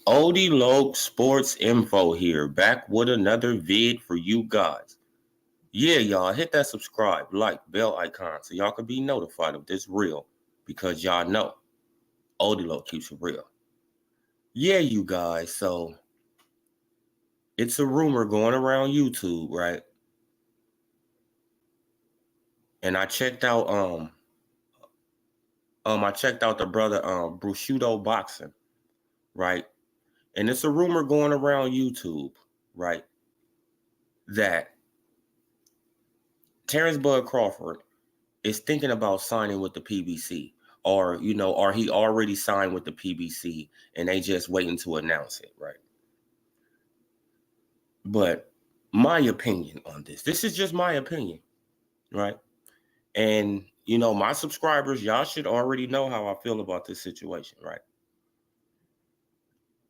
Odie Loke Sports Info here, back with another vid for you guys. Yeah, y'all, hit that subscribe, like, bell icon so y'all can be notified of this reel because y'all know Odie Loke keeps it real. Yeah, you guys, so it's a rumor going around YouTube, right? And I checked out the brother Brushudo Boxing, right? And it's a rumor going around YouTube, right? That Terrence Bud Crawford is thinking about signing with the PBC, or or he already signed with the PBC and they just waiting to announce it, right? But my opinion on this is just my opinion, right? And my subscribers, y'all should already know how I feel about this situation, right?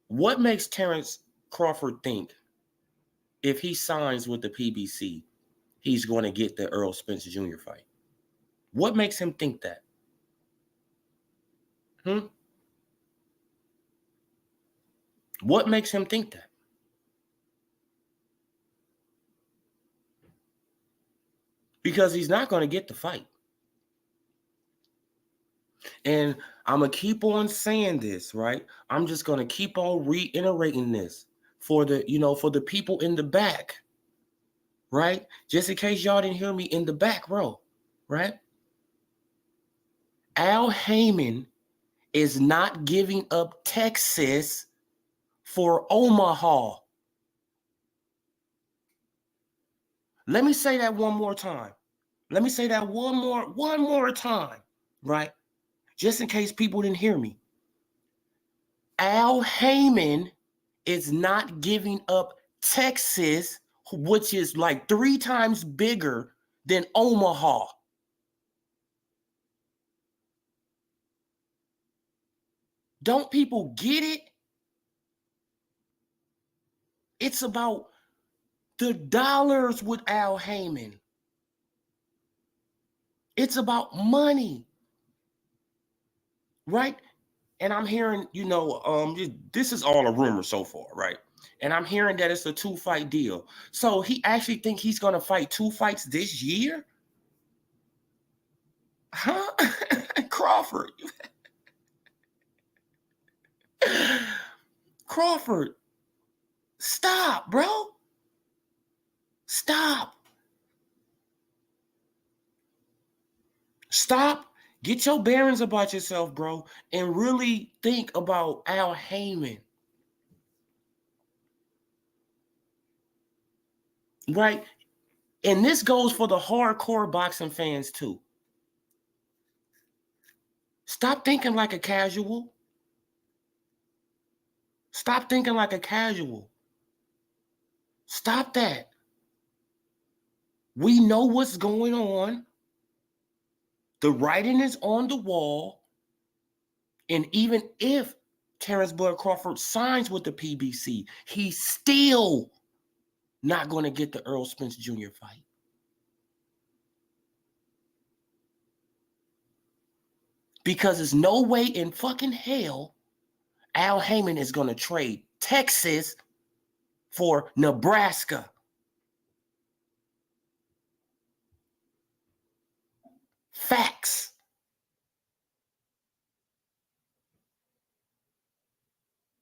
What makes Terrence Crawford think if he signs with the PBC, he's going to get the Earl Spence Jr. fight? What makes him think that? What makes him think that? Because he's not going to get the fight. And I'm going to keep on saying this, right? I'm just going to keep on reiterating this for the people in the back, right? Just in case y'all didn't hear me in the back row, right? Al Heyman is not giving up Texas for Omaha. Let me say that one more time. Let me say that one more time, right? Just in case people didn't hear me. Al Heyman is not giving up Texas, which is like 3 times bigger than Omaha. Don't people get it? It's about the dollars with Al Heyman. It's about money, right? And I'm hearing, this is all a rumor so far, right? And I'm hearing that it's a 2-fight deal. So he actually think he's going to fight 2 fights this year? Huh? Crawford. Crawford. Stop, bro. Stop. Stop. Get your bearings about yourself, bro, and really think about Al Heyman. Right? And this goes for the hardcore boxing fans too. Stop thinking like a casual. Stop thinking like a casual. Stop that. We know what's going on. The writing is on the wall. And even if Terrence Bud Crawford signs with the PBC, he's still not going to get the Earl Spence Jr. fight. Because there's no way in fucking hell Al Heyman is going to trade Texas for Nebraska. Facts.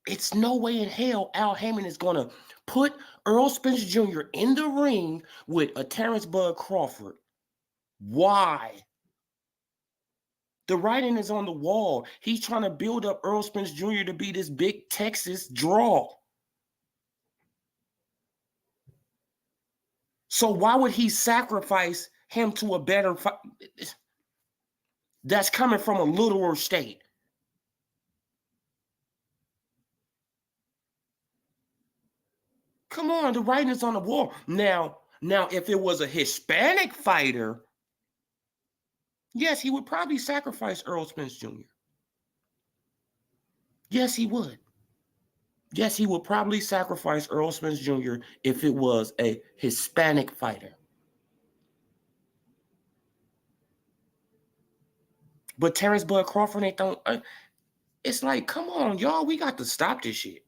It's no way in hell Al Heyman is going to put Earl Spence Jr. in the ring with a Terrence Bud Crawford. Why? The writing is on the wall. He's trying to build up Earl Spence Jr. to be this big Texas draw. So why would he sacrifice him to a better fight that's coming from a littler state? Come on, the writing is on the wall. Now, if it was a Hispanic fighter, yes, he would probably sacrifice Earl Spence Jr. Yes, he would. Yes, he would probably sacrifice Earl Spence Jr. if it was a Hispanic fighter. But Terrence Bud Crawford ain't don't. It's like, come on, y'all, we got to stop this shit.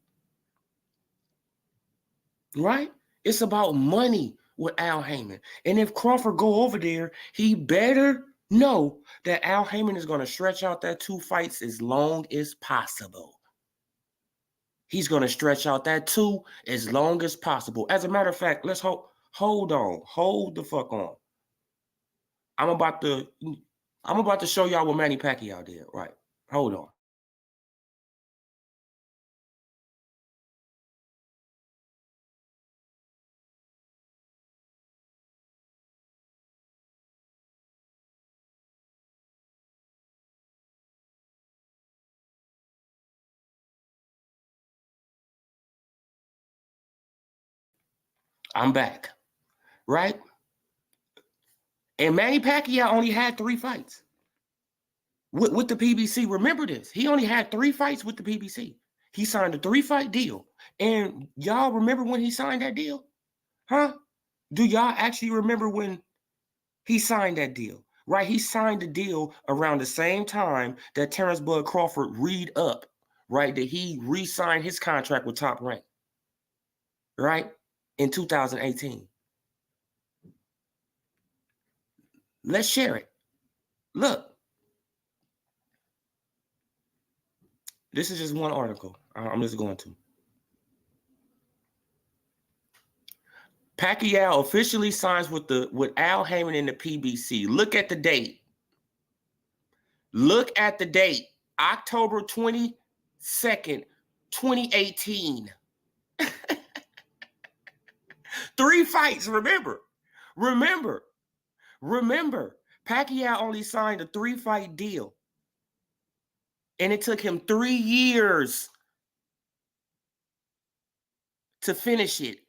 right? It's about money with Al Heyman. And if Crawford go over there, he better know that Al Heyman is going to stretch out that 2 fights as long as possible. He's going to stretch out that 2 as long as possible. As a matter of fact, let's hold the fuck on. I'm about to show y'all what Manny Pacquiao did. Right. Hold on. I'm back. Right? And Manny Pacquiao only had 3 fights with the PBC. Remember this. He only had 3 fights with the PBC. He signed a 3-fight deal. And y'all remember when he signed that deal? Huh? Do y'all actually remember when he signed that deal? Right? He signed the deal around the same time that Terrence Bud Crawford read up, right? That he re-signed his contract with Top Rank, right? In 2018. Let's share it. Look. This is just one article. I'm just going to. Pacquiao officially signs with Al Heyman in the PBC. Look at the date. Look at the date. October 22nd, 2018. 3 fights, remember. Pacquiao only signed a 3-fight deal. And it took him 3 years to finish it.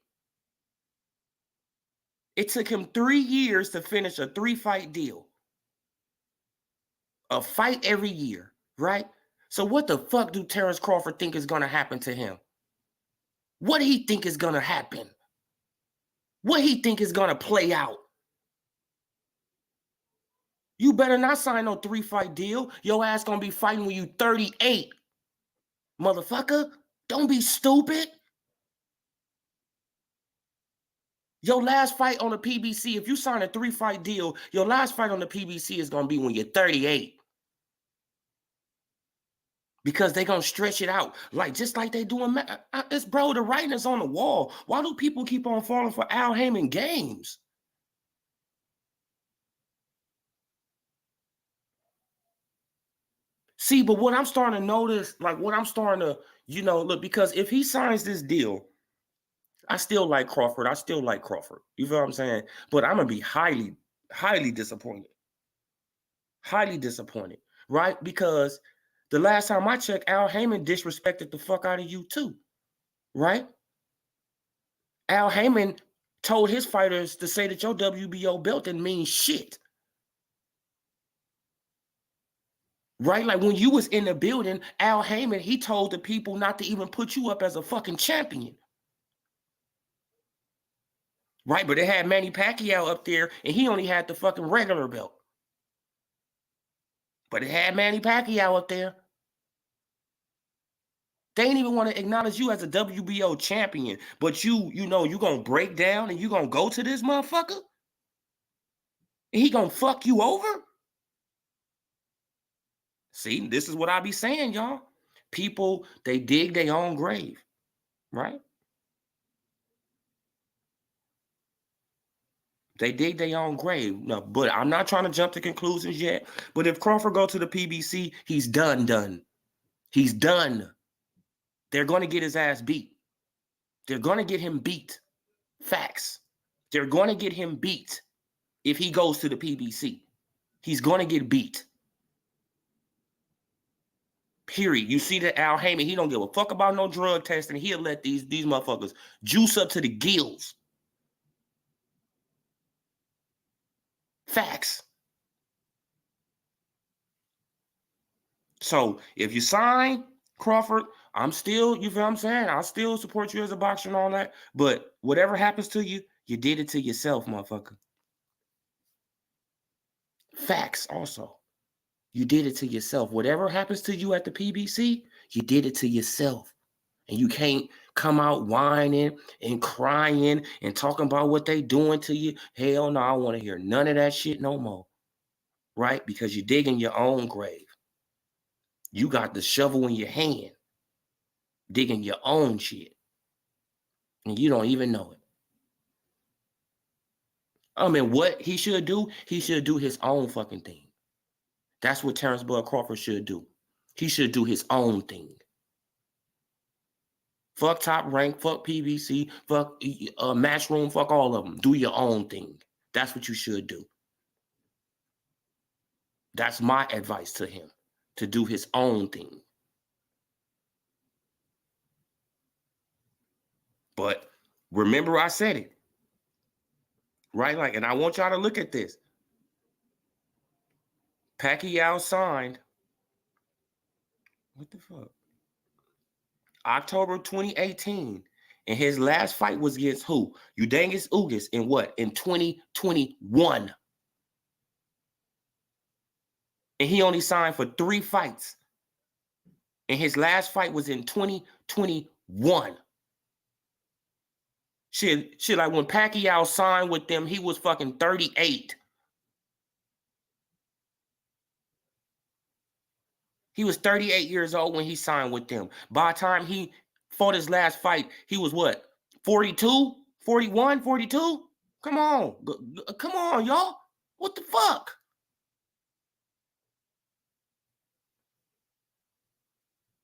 It took him 3 years to finish a 3-fight deal. A fight every year, right? So what the fuck do Terrence Crawford think is going to happen to him? What do he think is going to happen? What he think is going to play out? You better not sign no 3-fight deal. Your ass going to be fighting when you 38. Motherfucker, don't be stupid. Your last fight on the PBC, if you sign a 3-fight deal, your last fight on the PBC is going to be when you're 38. Because they're going to stretch it out. Just like they do in... It's, bro, the writing is on the wall. Why do people keep on falling for Al Heyman games? See, but what I'm starting to notice, look, because if he signs this deal, I still like Crawford. You feel what I'm saying? But I'm going to be highly, highly disappointed. Highly disappointed, right? Because the last time I checked, Al Heyman disrespected the fuck out of you too, right? Al Heyman told his fighters to say that your WBO belt didn't mean shit. Right? Like when you was in the building, Al Heyman, he told the people not to even put you up as a fucking champion. Right? But they had Manny Pacquiao up there and he only had the fucking regular belt. But it had Manny Pacquiao up there. They ain't even want to acknowledge you as a WBO champion. But you going to break down and you going to go to this motherfucker? And he going to fuck you over? See, this is what I be saying, y'all. People, they dig their own grave, right? They dig their own grave. No, but I'm not trying to jump to conclusions yet. But if Crawford go to the PBC, he's done. He's done. They're going to get his ass beat. They're going to get him beat. Facts. They're going to get him beat if he goes to the PBC. He's going to get beat. Period. You see that Al Heyman, he don't give a fuck about no drug testing. He'll let these motherfuckers juice up to the gills. Facts. So if you sign Crawford, I'm still, you feel what I'm saying? I'll still support you as a boxer and all that. But whatever happens to you, you did it to yourself, motherfucker. Facts also. You did it to yourself. Whatever happens to you at the PBC, you did it to yourself. And you can't come out whining and crying and talking about what they doing to you. Hell no, I don't want to hear none of that shit no more. Right? Because you're digging your own grave. You got the shovel in your hand, digging your own shit. And you don't even know it. I mean, what he should do? He should do his own fucking thing. That's what Terrence Bud Crawford should do. He should do his own thing. Fuck Top Rank, fuck PBC, fuck Matchroom, fuck all of them. Do your own thing. That's what you should do. That's my advice to him, to do his own thing. But remember I said it, right? Like, and I want y'all to look at this. Pacquiao signed, what the fuck? October 2018. And his last fight was against who? Udangas Ugas in what? In 2021. And he only signed for 3 fights. And his last fight was in 2021. Shit, like when Pacquiao signed with them, he was fucking 38. He was 38 years old when he signed with them. By the time he fought his last fight, he was what? 42? 41? 42? Come on. Come on, y'all. What the fuck?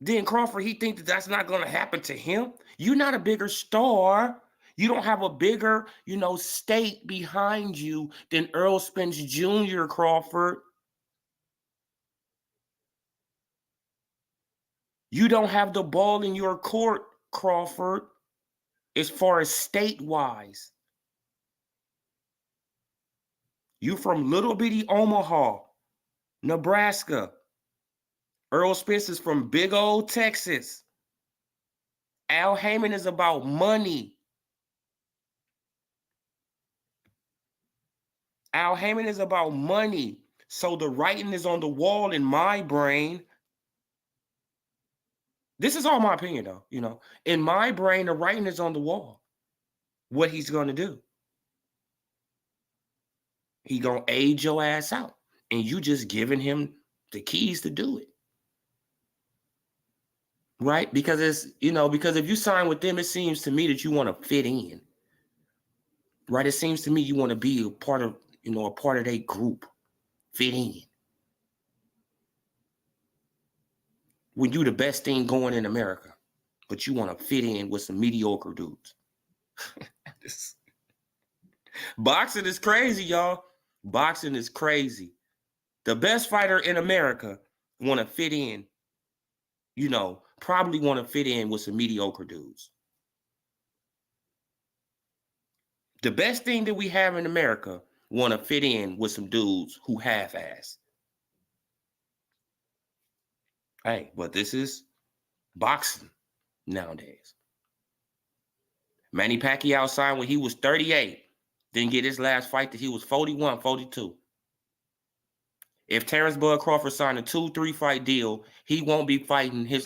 Then Crawford, he thinks that's not going to happen to him. You're not a bigger star. You don't have a bigger, state behind you than Earl Spence Jr., Crawford. You don't have the ball in your court, Crawford, as far as state-wise. You from little bitty Omaha, Nebraska. Earl Spence is from big old Texas. Al Heyman is about money. Al Heyman is about money. So the writing is on the wall in my brain. This is all my opinion, though. In my brain, the writing is on the wall. What he's going to do. He going to age your ass out. And you just giving him the keys to do it. Right? Because because if you sign with them, it seems to me that you want to fit in. Right? It seems to me you want to be a part of their group. Fit in. When you the best thing going in America, but you want to fit in with some mediocre dudes. Boxing is crazy, y'all. Boxing is crazy. The best fighter in America want to fit in, probably want to fit in with some mediocre dudes. The best thing that we have in America want to fit in with some dudes who half-ass. Hey, but this is boxing nowadays. Manny Pacquiao signed when he was 38. Didn't get his last fight till he was 41, 42. If Terrence Bud Crawford signed a 2-3 fight deal, he won't be fighting he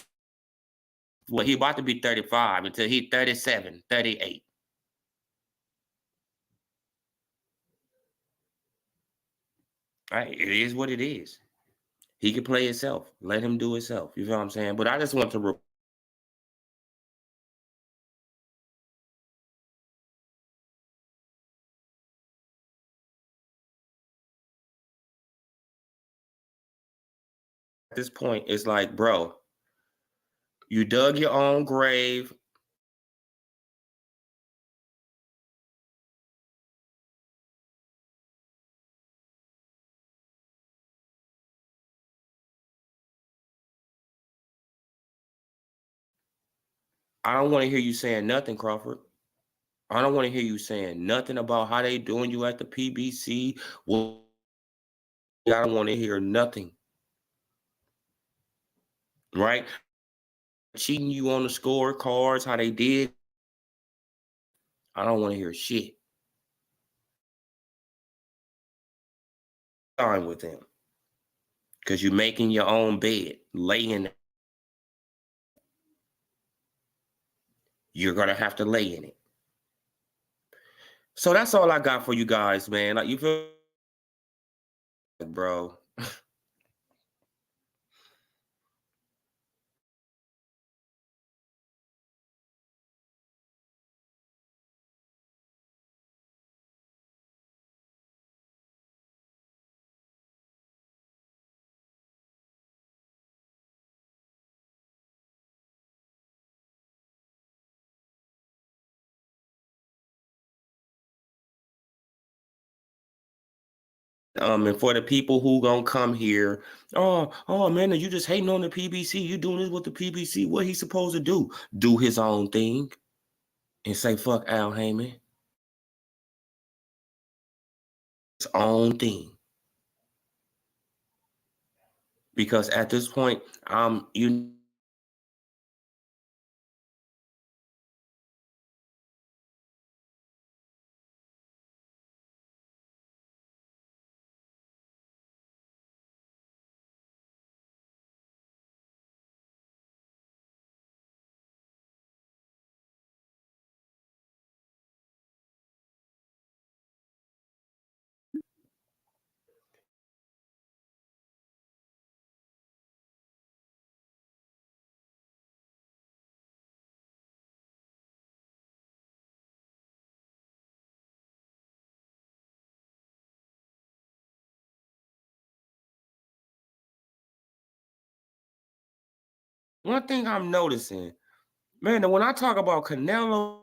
about to be 35 until he's 37, 38. Right, it is what it is. He can play himself. Let him do himself. You feel what I'm saying? But I just want to at this point, it's like, bro, you dug your own grave. I don't want to hear you saying nothing, Crawford. I don't want to hear you saying nothing about how they doing you at the PBC. Well, I don't want to hear nothing. Right? Cheating you on the scorecards, how they did. I don't want to hear shit. Fine with them. Because you're making your own bed, laying. you're going to have to lay in it. So that's all I got for you guys, man. Like, you feel, bro. And for the people who gonna come here, oh man, you just hating on the PBC. You doing this with the PBC. What he supposed to do? Do his own thing and say fuck Al Heyman. His own thing. Because at this point, you one thing I'm noticing, man, when I talk about Canelo,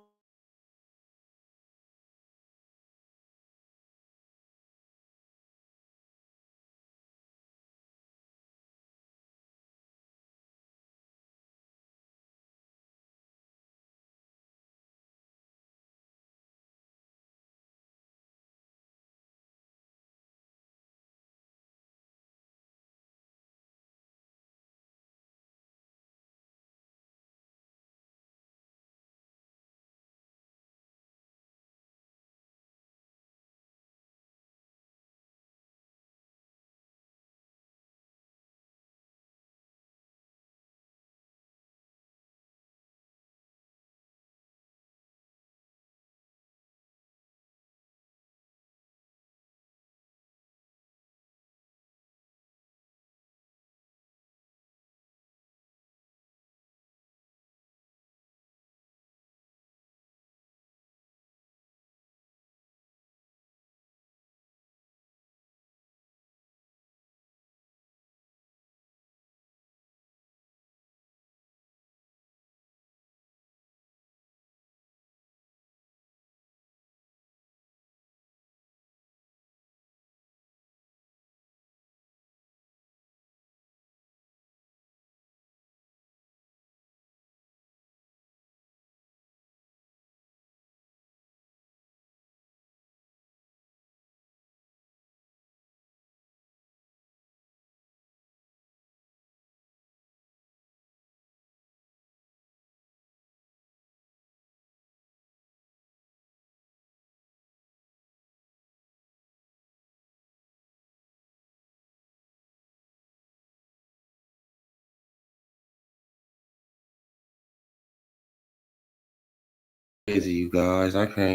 busy, you guys. I can't.